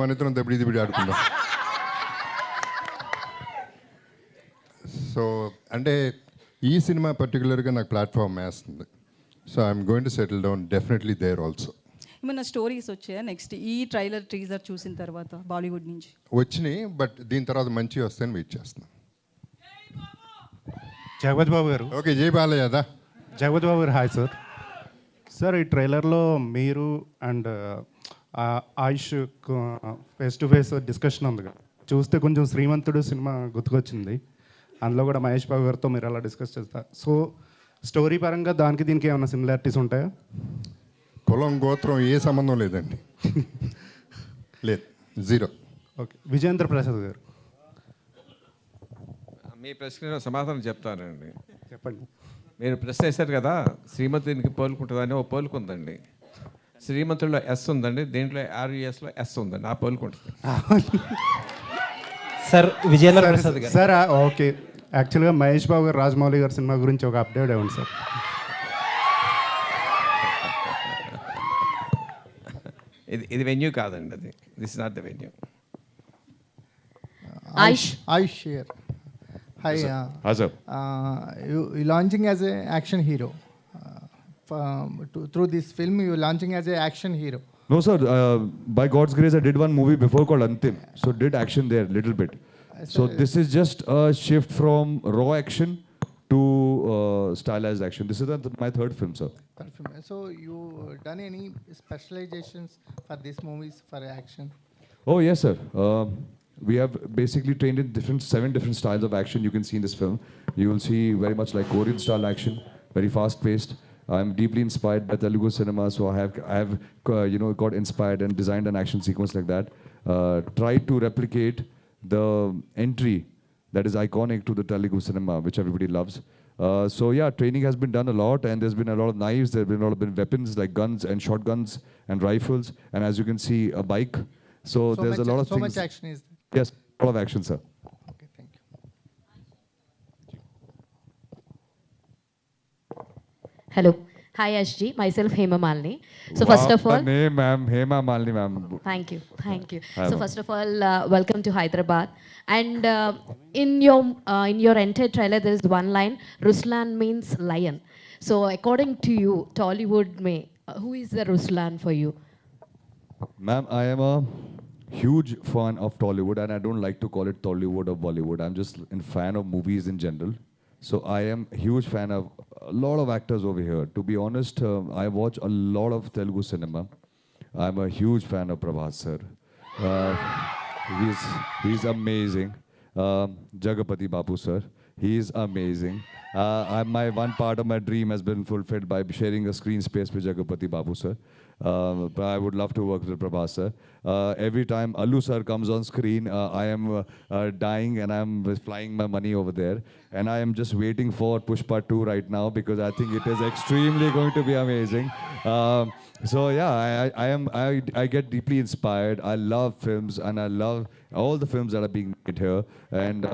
మన ఇద్దరం దబిడి ఆడుకుందాం. సో అంటే ఈ సినిమా పర్టికులర్గా నాకు ప్లాట్ఫామ్ వేస్తుంది. So I'm going to settle down definitely there also. ఏమన్నా స్టోరీస్ వచ్చాయా నెక్స్ట్ ఈ ట్రైలర్ టీజర్ చూసిన తర్వాత బాలీవుడ్ నుంచి? వచ్చినాయి, బట్ దీని తర్వాత మంచి వస్తాయని వెయిట్ చేస్తున్నాం. జగపతి బాబు గారు. ఓకే, జై బాలయ్యదా. జగపతి బాబు గారు హాయ్ సార్. సార్, ఈ ట్రైలర్లో మీరు and Ayush face to face discussion ఉంది కదా, చూస్తే కొంచెం శ్రీమంతుడు సినిమా గుర్తుకొచ్చింది. అందులో కూడా మహేష్ బాబు గారితో మీరు అలా డిస్కస్ చేస్తారు. సో స్టోరీ పరంగా దానికి దీనికి ఏమైనా సిమిలారిటీస్ ఉంటాయా? కులం గోత్రం ఏ సంబంధం లేదండి. లేదు, జీరో. ఓకే, విజయేంద్ర ప్రసాద్ గారు. మీ ప్రశ్న సమాధానం చెప్తానండి. చెప్పండి. మీరు ప్రశ్న వేశారు కదా, శ్రీమంతునికి పోలుకుంటుందని ఓ పోలుకుందండి. శ్రీమంతుల్లో ఎస్ ఉందండి, దీంట్లో RUSలో ఎస్ ఉందండి, ఆ పోలుకుంటుంది. సార్ విజయేంద్ర ప్రసాద్ గారు. సార్ ఓకే, యాక్చువల్గా మహేష్ బాబు గారు రాజమౌళి గారి సినిమా గురించి ఒక అప్డేట్ ఇవ్వండి సార్. ఇది వెన్యూ కాదండి, అది this not the venue. Aish here. Hi. Hi sir. You launching as an action hero. Through this film, you launching as an action hero. No sir, by God's grace I did one movie before called Antim, so did action there little bit. So this is just a shift from raw action to stylized action. This is my third film, sir. So you done any specializations for these movies for action? Oh yes sir. We have basically trained in 7 different styles of action you can see in this film. You will see very much like Korean style action, very fast paced. I'm deeply inspired by Telugu cinema, so I have got inspired and designed an action sequence like that. Tried to replicate the entry that is iconic to the Telugu cinema, which everybody loves. So yeah, training has been done a lot, and there's been a lot of knives, there's been a lot of weapons like guns and shotguns and rifles, and as you can see, a bike. So there's a lot of things. So much action is there. Yes, a lot of action, sir. Okay, thank you. Hello. Hi, SG. Myself, Hema Malini. So Wow, first of all... the name, ma'am. Hema Malini, ma'am. Thank you. Hi, So ma'am. first of all, welcome to Hyderabad. And in your entire trailer, there is one line, Ruslan means lion. So according to you, Tollywood who is the Ruslan for you? Ma'am, I am a huge fan of Tollywood, and I don't like to call it Tollywood or Bollywood. I'm just a fan of movies in general. So I am a huge fan of a lot of actors over here. To be honest, I watch a lot of Telugu cinema. I'm a huge fan of Prabhas sir. He's amazing. Jagapati Babu sir, he's amazing. My one part of my dream has been fulfilled by sharing a screen space with Jagapati Babu sir. But I would love to work with Prabhas sir. Every time Allu sir comes on screen, I am dying and I am flying my money over there. And I am just waiting for Pushpa 2 right now because I think it is extremely going to be amazing. So yeah, I get deeply inspired. I love films and I love all the films that are being made here. And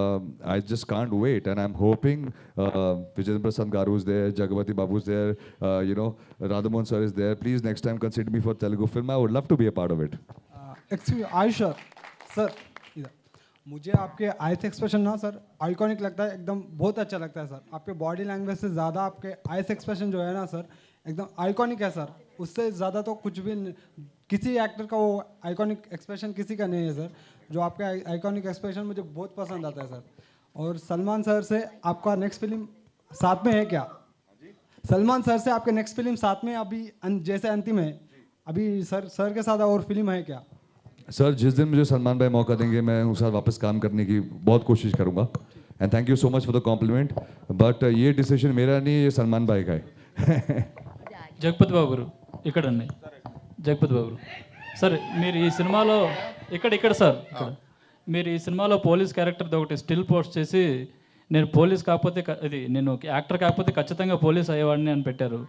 I just can't wait. And I'm hoping Vijayendra Prasad Garu is there, Jagapati Babu is there, Radhamohan sir is there. Please next time consider me for Telugu film. I would love to be a part of it. Excuse Ayush sir इधर मुझे आपके ice expression ना sir iconic लगता है, एकदम बहुत अच्छा लगता है सर. आपके बॉडी लैंग्वेज से ज़्यादा आपके आइस एक्सप्रेशन जो है ना सर एकदम आइकॉनिक है सर. उससे ज़्यादा तो कुछ भी किसी एक्टर का वो आइकॉनिक एक्सप्रेशन किसी का नहीं है सर. जो आपका आइकॉनिक एक्सप्रेशन मुझे बहुत पसंद आता है सर. और सलमान सर से आपका नेक्स्ट फिल्म साथ में है क्या? सलमान सर से आपके नेक्स्ट फिल्म साथ में अभी जैसे अंतिम है, अभी सर के साथ और फिल्म है क्या? सर जिस दिन मुझे सलमान भाई मौका देंगे मैं उनके साथ वापस काम करने की बहुत कोशिश करूँगा. And thank you so much for the compliment. But ये डिसीजन मेरा नहीं, ये सलमान भाई का है. జగపతి బాబు గారు ఇక్కడండి. జగపతి బాబు సార్, మీరు ఈ సినిమాలో ఇక్కడ సార్ మీరు ఈ సినిమాలో పోలీస్ క్యారెక్టర్ది ఒకటి స్టిల్ పోస్ట్ చేసి నేను పోలీస్ కాకపోతే నేను యాక్టర్ కాకపోతే ఖచ్చితంగా పోలీస్ అయ్యేవాడిని అని పెట్టారు.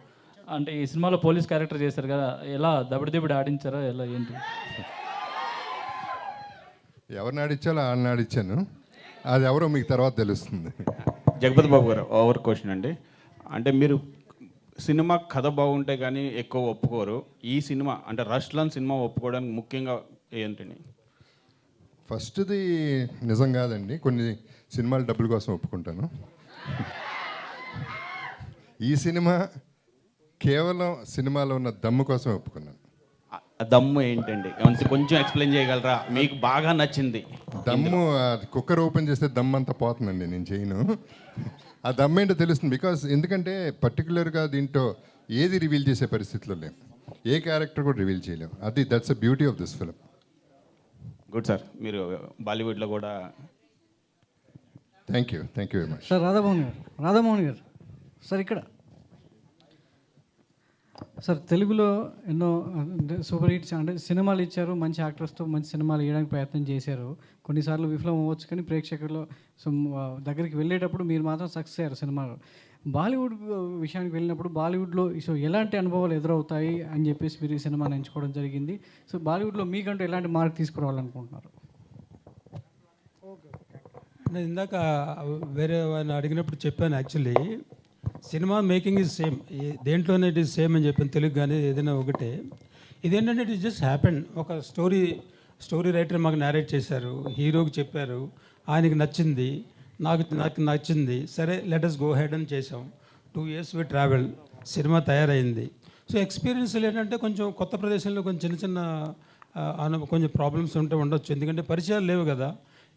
అంటే ఈ సినిమాలో పోలీస్ క్యారెక్టర్ చేశారు కదా, ఎలా దబిడి ఆడించారా, ఎలా ఏంటి? ఎవరిని ఆడించాలో వాళ్ళని ఆడించాను, అది ఎవరో మీకు తర్వాత తెలుస్తుంది. జగపతి బాబు గారు, ఓవర్ క్వశ్చన్ అండి. అంటే మీరు సినిమా కథ బాగుంటే కానీ ఎక్కువ ఒప్పుకోరు. ఈ సినిమా అంటే రష్లాన్ సినిమా ఒప్పుకోవడానికి ముఖ్యంగా ఏంటండి? ఫస్ట్ది నిజం కాదండి, కొన్ని సినిమాలు డబ్బుల కోసం ఒప్పుకుంటాను. ఈ సినిమా కేవలం సినిమాలో ఉన్న దమ్ము కోసం ఒప్పుకున్నాను. దమ్ము ఏంటండి? కొంచెం ఎక్స్ప్లెయిన్ చేయగలరా? మీకు బాగా నచ్చింది దమ్ము? కుక్కర్ ఓపెన్ చేస్తే దమ్ అంతా పోతుందండి, నేను చేయను. ఆ దమ్ ఏంటో తెలుస్తుంది. బికాస్ ఎందుకంటే పర్టికులర్గా దీంట్లో ఏది రివీల్ చేసే పరిస్థితిలో లేము, ఏ క్యారెక్టర్ కూడా రివీల్ చేయలేము. That's the beauty of this film. Good sir. మీరు బాలీవుడ్లో కూడా thank you very much. Sir Radha Mohan గారు సార్ ఇక్కడ సార్ తెలుగులో ఎన్నో సూపర్ హిట్స్ అంటే సినిమాలు ఇచ్చారు, మంచి యాక్టర్స్తో మంచి సినిమాలు వేయడానికి ప్రయత్నం చేశారు. కొన్నిసార్లు విఫలం అవ్వచ్చు, కానీ ప్రేక్షకులు దగ్గరికి వెళ్ళేటప్పుడు మీరు మాత్రం సక్సెస్ అయ్యారు సినిమాలో. బాలీవుడ్ విషయానికి వెళ్ళినప్పుడు బాలీవుడ్లో సో ఎలాంటి అనుభవాలు ఎదురవుతాయి అని చెప్పేసి మీరు ఈ సినిమాని ఎంచుకోవడం జరిగింది. సో బాలీవుడ్లో మీకంటూ ఎలాంటి మార్క్ తీసుకురావాలనుకుంటున్నారు? నేను ఇందాక వేరే వాడిని అడిగినప్పుడు చెప్పాను, actually cinema making is same, దేంట్లోనే ఇట్ ఈజ్ సేమ్ అని చెప్పాను, తెలుగు కానీ ఏదైనా ఒకటే. ఇదేంటంటే ఇట్ ఈస్ జస్ట్ హ్యాపెన్. ఒక స్టోరీ రైటర్ మాకు నేరేట్ చేశారు, హీరోకి చెప్పారు, ఆయనకి నచ్చింది, నాకు నచ్చింది, సరే లెట్ us గో హెడ్ అని చేసాం. 2 years వి ట్రావెల్, సినిమా తయారైంది. సో ఎక్స్పీరియన్స్లు ఏంటంటే కొంచెం కొత్త ప్రదేశంలో కొంచెం చిన్న కొంచెం ప్రాబ్లమ్స్ ఉండొచ్చు, ఎందుకంటే పరిచయాలు లేవు కదా.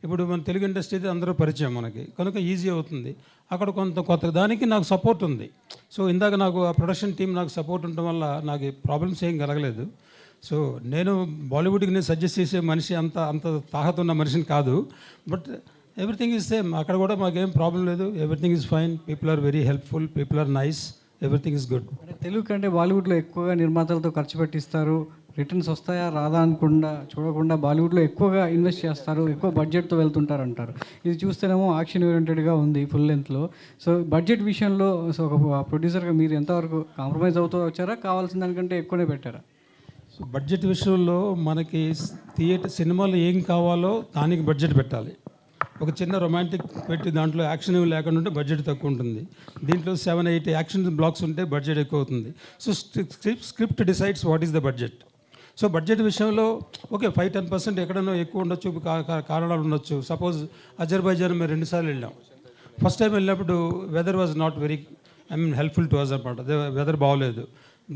ఇప్పుడు మన తెలుగు ఇండస్ట్రీ అందరూ పరిచయం మనకి, కనుక ఈజీ అవుతుంది. అక్కడ కొత్త దానికి నాకు సపోర్ట్ ఉంది. సో ఇందాక నాకు ఆ ప్రొడక్షన్ టీం నాకు సపోర్ట్ ఉండటం వల్ల నాకు ప్రాబ్లమ్స్ ఏం కలగలేదు. సో నేను బాలీవుడ్కి నేను సజెస్ట్ చేసే మనిషి అంత తాహత ఉన్న మనిషిని కాదు. బట్ ఎవ్రీథింగ్ ఈజ్ సేమ్, అక్కడ కూడా మాకేం ప్రాబ్లం లేదు. Everything is fine, people are very helpful, people are nice, everything is good. అంటే తెలుగు కంటే బాలీవుడ్లో ఎక్కువగా నిర్మాతలతో ఖర్చు పెట్టిస్తారు, రిటర్న్స్ వస్తాయా రాదా అనుకుండా చూడకుండా బాలీవుడ్లో ఎక్కువగా ఇన్వెస్ట్ చేస్తారు, ఎక్కువ బడ్జెట్తో వెళ్తుంటారు అంటారు. ఇది చూస్తేనేమో యాక్షన్ ఓరియంటెడ్గా ఉంది ఫుల్ లెంత్లో. సో బడ్జెట్ విషయంలో సో ఒక ప్రొడ్యూసర్గా మీరు ఎంతవరకు కాంప్రమైజ్ అవుతూ వచ్చారా, కావాల్సిన దానికంటే ఎక్కువనే పెట్టారా? సో బడ్జెట్ విషయంలో మనకి సినిమాలో ఏం కావాలో దానికి బడ్జెట్ పెట్టాలి. ఒక చిన్న రొమాంటిక్ పెట్టి దాంట్లో యాక్షన్ ఏమి లేకుండా ఉంటే బడ్జెట్ తక్కువ ఉంటుంది. దీంట్లో 7-8 యాక్షన్ బ్లాక్స్ ఉంటే బడ్జెట్ ఎక్కువ అవుతుంది. So script decides what is the budget. So budget విషయంలో ఓకే 5-10% ఎక్కడనో ఎక్కువ ఉండొచ్చు, కారణాలు ఉండొచ్చు. సపోజ్ అజర్బైజాన్ మేము 2 సార్లు వెళ్ళాం. ఫస్ట్ టైం వెళ్ళినప్పుడు weather was not very helpful to us అనమాట, వెదర్ బాగోలేదు.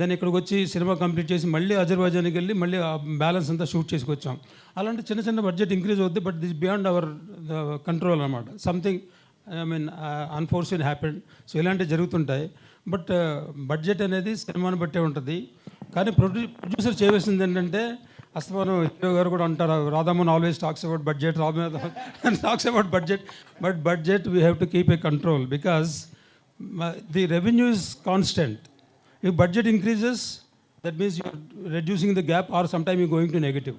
దెన్ ఇక్కడికి వచ్చి సినిమా కంప్లీట్ చేసి మళ్ళీ అజర్బైజాన్కి వెళ్ళి మళ్ళీ బ్యాలెన్స్ అంతా షూట్ చేసుకొచ్చాం. అలాంటి చిన్న బడ్జెట్ ఇంక్రీజ్ అవుద్ది, but this beyond our control అనమాట. Something unfortunate happened. సో ఇలాంటివి జరుగుతుంటాయి. బట్ బడ్జెట్ అనేది సినిమాని బట్టే ఉంటుంది. కానీ ప్రొడ్యూసర్ చేయవలసింది ఏంటంటే, అస్తమానం హీరో గారు కూడా అంటారు, Radha Mohan always talks about budget, talks about budget, but budget we have to keep a control because the revenue is constant. If budget increases, that means you're reducing the gap or sometime you're going to negative.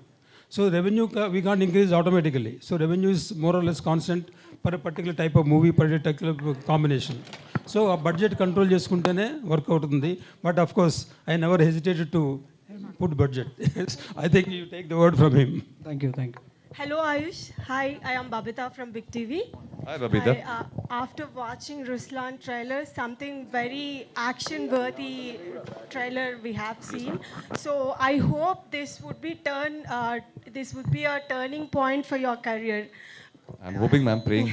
So revenue, we can't increase automatically. So revenue is more or less constant per a particular type of movie, per a particular combination. So a budget control చేసుకుంటేనే work out ఉంది. But of course, I never hesitated to put budget. I think you take the word from him. Thank you. Hello Ayush, hi, I am Babita from Big TV. Hi Babita. After watching Ruslan trailer, something very action-worthy trailer we have seen. So I hope this would be a turning point for your career. I'm hoping, ma'am, praying.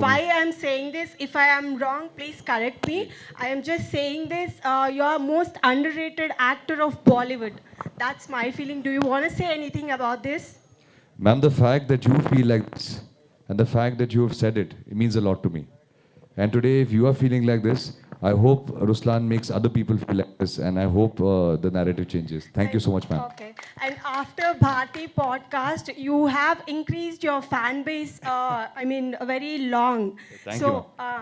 Why I'm saying this, if I am wrong, please correct me. I am just saying this, you are most underrated actor of Bollywood. that's my feeling. Do you want to say anything about this? Ma'am, the fact that you feel like this and the fact that you have said it, it means a lot to me. And today, if you are feeling like this, I hope Ruslan makes other people feel like this, and I hope the narrative changes. Thank you so much, ma'am. Okay. And after Bharti podcast, you have increased your fan base, very long. Thank so, you.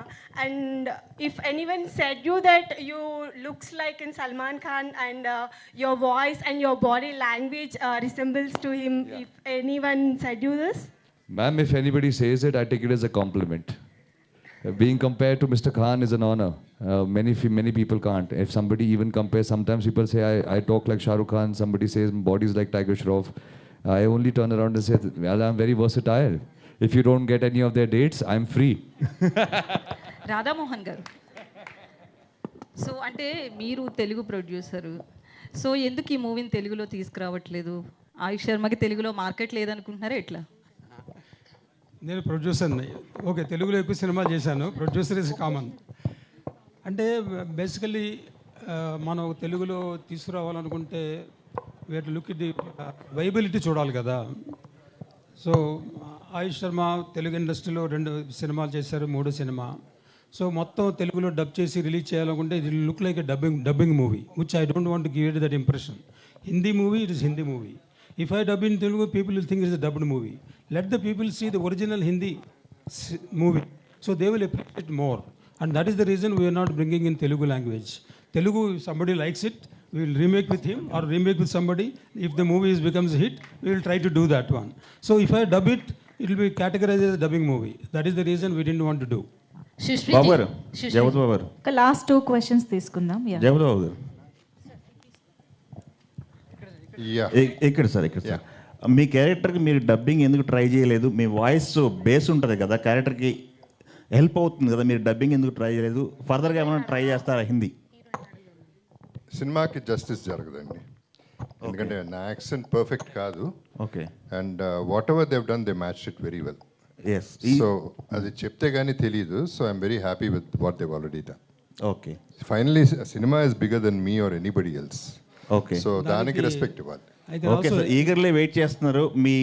And if anyone said you that you looks like in Salman Khan and your voice and your body language resembles to him, if anyone said you this? Ma'am, if anybody says it, I take it as a compliment. Being compared to Mr. Khan is an honor. Many people can't. If somebody even compares, sometimes people say I talk like Shah Rukh Khan. Somebody says my body is like Tiger Shroff. I only turn around and say, well, I'm very versatile. If you don't get any of their dates, I'm free. Radha Mohan గారు, so అంటే మీరు Telugu producer, so ఎందుకు ఈ మూవీని తెలుగులో తీసుకురావట్లేదు? ఆయుష్ శర్మకి తెలుగులో market లేదనుకుంటున్నారా ఎట్లా? నేను ప్రొడ్యూసర్ని. ఓకే, తెలుగులో ఎక్కువ సినిమాలు చేశాను. Producer is common. అంటే బేసికలీ మనం తెలుగులో తీసుకురావాలనుకుంటే where look it the viability చూడాలి కదా. సో ఆయుష్ శర్మ తెలుగు ఇండస్ట్రీలో 2 సినిమాలు చేశారు, 3 సినిమా. సో మొత్తం తెలుగులో డబ్ చేసి రిలీజ్ చేయాలనుకుంటే it look like a dubbing movie, which I don't want to give it that impression. Hindi movie, it is Hindi movie. If I dub in Telugu, people will think it is a dubbed movie. Let the people see the original Hindi movie, so they will appreciate more. And that is the reason we are not bringing in Telugu language. Telugu, if somebody likes it, we will remake with him or remake with somebody. If the movie becomes a hit, we will try to do that one. So if I dub it, it will be categorized as a dubbing movie. That is the reason we didn't want to do. బాబు గారు, జగపతి బాబు గారు, ఒక last 2 questions తీసుకుందాం. జగపతి బాబు గారు, ఇక్కడ sir మీ క్యారెక్టర్కి మీరు dubbing ఎందుకు try చేయలేదు? మీ వాయిస్ బేస్ ఉంటుంది కదా, క్యారెక్టర్కి హెల్ప్ అవుతుంది కదా, మీరు డబ్బింగ్ ఎందుకు ట్రై చేయలేదు? ఫర్దర్గా ఏమైనా ట్రై చేస్తారా హిందీ? సినిమాకి జస్టిస్ జరగదండి, ఎందుకంటే నా యాక్సెంట్ పర్ఫెక్ట్ కాదు. Okay. And whatever they've done they match it very well. Yes. So అది చెప్తే కానీ తెలియదు. So I'm very happy with what they've already done. Okay. Finally cinema is bigger than me or anybody else. Okay. So దానికి respect ఇవ్వాలి. Okay sir, eagerly wait చేస్తున్నారు మీ.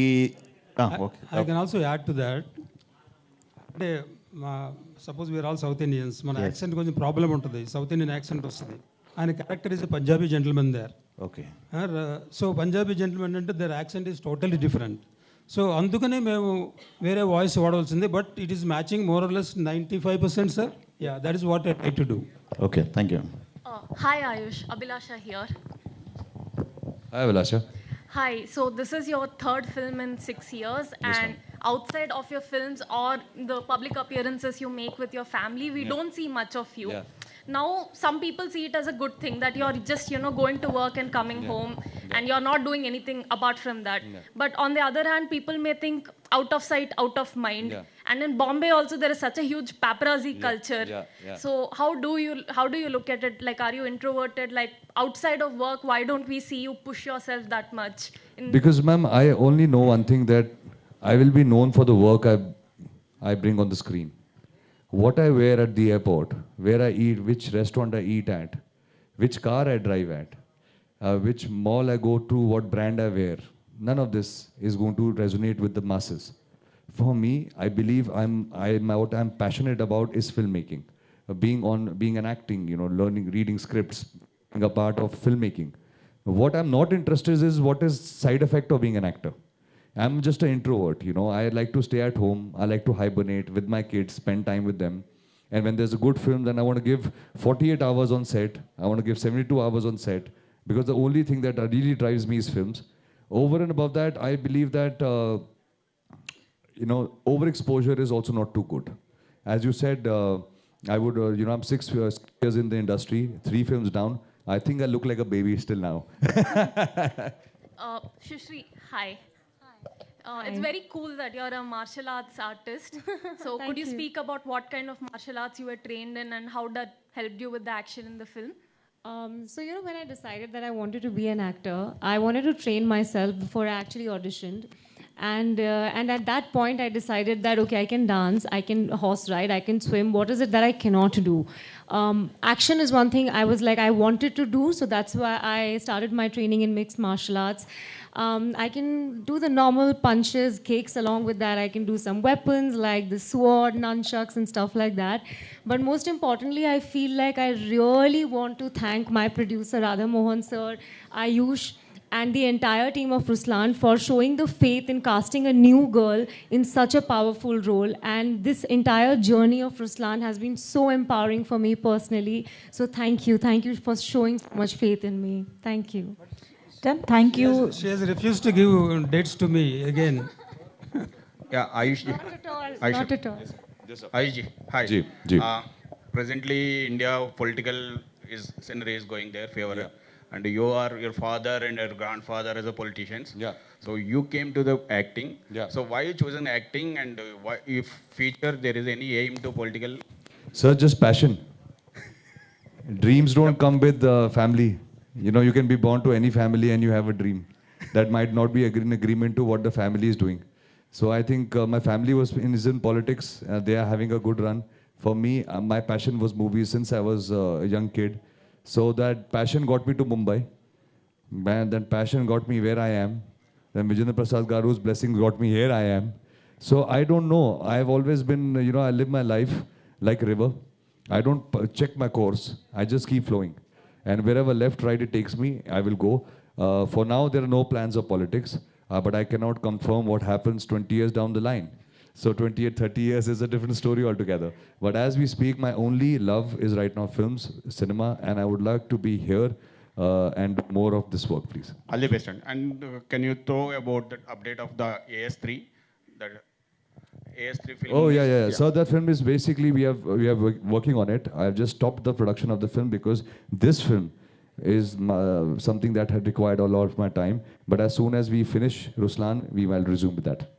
I can also add to that. అంటే suppose we're all South Indians, మన accent కొంచెం problem ఉంటుంది, South Indian accent వస్తుంది. ఆయన character is Punjabi gentleman there. Okay. So Punjabi gentleman అంటే their accent is totally different. So అందుకనే మేము వేరే వాయిస్ వాడవలసింది. But it is matching more or less 95%, sir. Ya, that is what I try to do. Okay, thank you. Hi Ayush, Abhilasha here. Hi Abhilasha. Hi, so this is your 3rd film in 6 years, and outside of your films or the public appearances you make with your family, we don't see much of you. Now, some people see it as a good thing that you're just, going to work and coming home, and you're not doing anything apart from that. But on the other hand, people may think out of sight, out of mind. And in Bombay also, there is such a huge paparazzi culture. So how do you look at it? Like, are you introverted? Like, outside of work, why don't we see you push yourself that much? Because, ma'am, I only know one thing, that I will be known for the work I bring on the screen. What I wear at the airport, where I eat, which restaurant I eat at, which car I drive at, which mall I go to, what brand I wear, none of this is going to resonate with the masses. For me, I believe what I'm passionate about is filmmaking, being an acting, learning, reading scripts, being a part of filmmaking. What I'm not interested in is what is side effect of being an actor. I'm just an introvert, I like to stay at home. I like to hibernate with my kids, spend time with them. And when there's a good film, then I want to give 48 hours on set. I want to give 72 hours on set, because the only thing that really drives me is films. Over and above that, I believe that, overexposure is also not too good. As you said, I'm 6 years in the industry, 3 films down. I think I look like a baby still now. Shushri, hi. It's very cool that you're a martial arts artist. So could you speak about what kind of martial arts you were trained in and how that helped you with the action in the film? So, when I decided that I wanted to be an actor, I wanted to train myself before I actually auditioned. And at that point, I decided that, okay, I can dance, I can horse ride, I can swim. What is it that I cannot do? Action is one thing I was like, I wanted to do, so that's why I started my training in mixed martial arts. I can do the normal punches, kicks. Along with that, I can do some weapons like the sword, nunchucks, and stuff like that. But most importantly, I feel like I really want to thank my producer, Radha Mohan sir, Ayush, and the entire team of Ruslan for showing the faith in casting a new girl in such a powerful role. And this entire journey of Ruslan has been so empowering for me personally. So thank you for showing so much faith in me. Thank you. Done. Thank you. She has refused to give dates to me again. Yeah, Ayush ji. Not at all. Ayush ji, hi. Ji, ji. Presently, India political is in race going their favor. Yeah. And your father and your grandfather as a politicians. Yeah. So you came to the acting. Yeah. So why you chosen acting, and why, if future there is any aim to political? Sir, just passion. Dreams don't come with family. You know, you can be born to any family and you have a dream that might not be in agreement to what the family is doing. So I think my family is in politics. They are having a good run. For me, my passion was movies since I was a young kid. So that passion got me to Mumbai. Man, that passion got me where I am. Then Vijayendra Prasad Garu's blessings got me here I am. So I don't know. I've always been, you know, I live my life like a river. I don't check my course. I just keep flowing. And wherever left, right it takes me, I will go. For now, there are no plans of politics. But I cannot confirm what happens 20 years down the line. So 20 or 30 years is a different story altogether. But as we speak, my only love is right now films, cinema, and I would like to be here and more of this work, please. All the best. And can you throw about the update of the AS3? The AS3 film. Oh yeah. So that film is basically we are working on it. I have just stopped the production of the film because this film is something that had required a lot of my time. But as soon as we finish Ruslan, we will resume with that.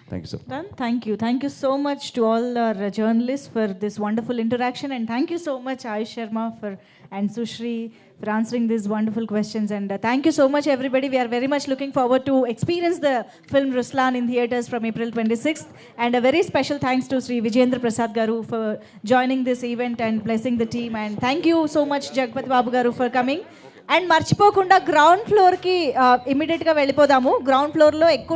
Thank you, sir. Done. Thank you. Thank you so much to all our journalists for this wonderful interaction, and thank you so much Ayush Sharma and Sushri for answering these wonderful questions. And thank you so much, everybody. We are very much looking forward to experience the film Ruslan in theaters from April 26th. And a very special thanks to Sri Vijayendra Prasad Garu for joining this event and blessing the team. And thank you so much, Jagpati Babu Garu, for coming. And మర్చిపోకుండా ground ఫ్లోర్కి ఇమీడియట్గా వెళ్ళిపోదాము. Ground ఫ్లోర్లో ఎక్కువ